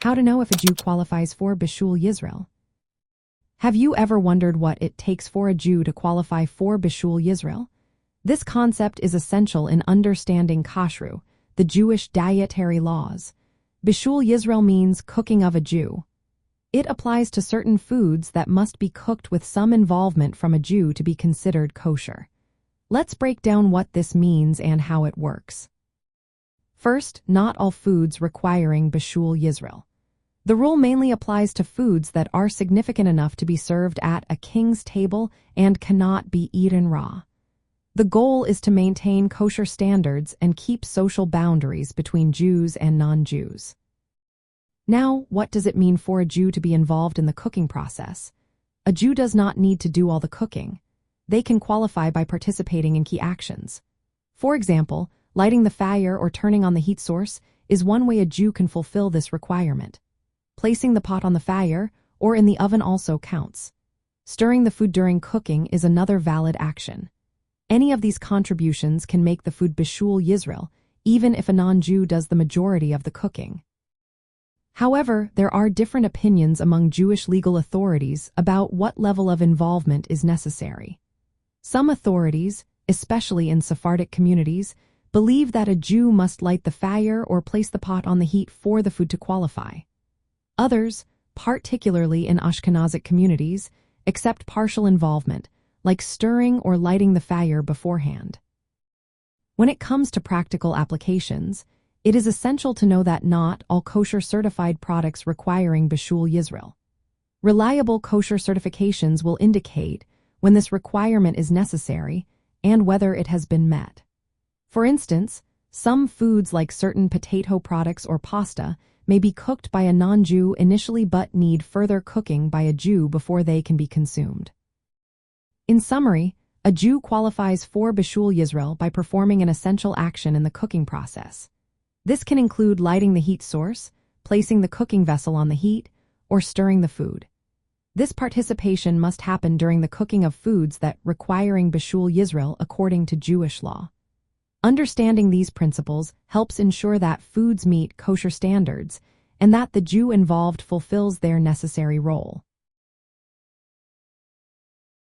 How to know if a Jew qualifies for Bishul Yisrael. Have you ever wondered what it takes for a Jew to qualify for Bishul Yisrael? This concept is essential in understanding Kashrut, the Jewish dietary laws. Bishul Yisrael means cooking of a Jew. It applies to certain foods that must be cooked with some involvement from a Jew to be considered kosher. Let's break down what this means and how it works. First, not all foods requiring Bishul Yisrael. The rule mainly applies to foods that are significant enough to be served at a king's table and cannot be eaten raw. The goal is to maintain kosher standards and keep social boundaries between Jews and non-Jews. Now, what does it mean for a Jew to be involved in the cooking process? A Jew does not need to do all the cooking. They can qualify by participating in key actions. For example, lighting the fire or turning on the heat source is one way a Jew can fulfill this requirement. Placing the pot on the fire or in the oven also counts. Stirring the food during cooking is another valid action. Any of these contributions can make the food Bishul Yisrael, even if a non-Jew does the majority of the cooking. However, there are different opinions among Jewish legal authorities about what level of involvement is necessary. Some authorities, especially in Sephardic communities, believe that a Jew must light the fire or place the pot on the heat for the food to qualify. Others, particularly in Ashkenazic communities, accept partial involvement, like stirring or lighting the fire beforehand. When it comes to practical applications, it is essential to know that not all kosher-certified products requiring Bishul Yisrael. Reliable kosher certifications will indicate when this requirement is necessary and whether it has been met. For instance, some foods like certain potato products or pasta may be cooked by a non-Jew initially but need further cooking by a Jew before they can be consumed. In summary, a Jew qualifies for Bishul Yisrael by performing an essential action in the cooking process. This can include lighting the heat source, placing the cooking vessel on the heat, or stirring the food. This participation must happen during the cooking of foods that requiring Bishul Yisrael according to Jewish law. Understanding these principles helps ensure that foods meet kosher standards and that the Jew involved fulfills their necessary role.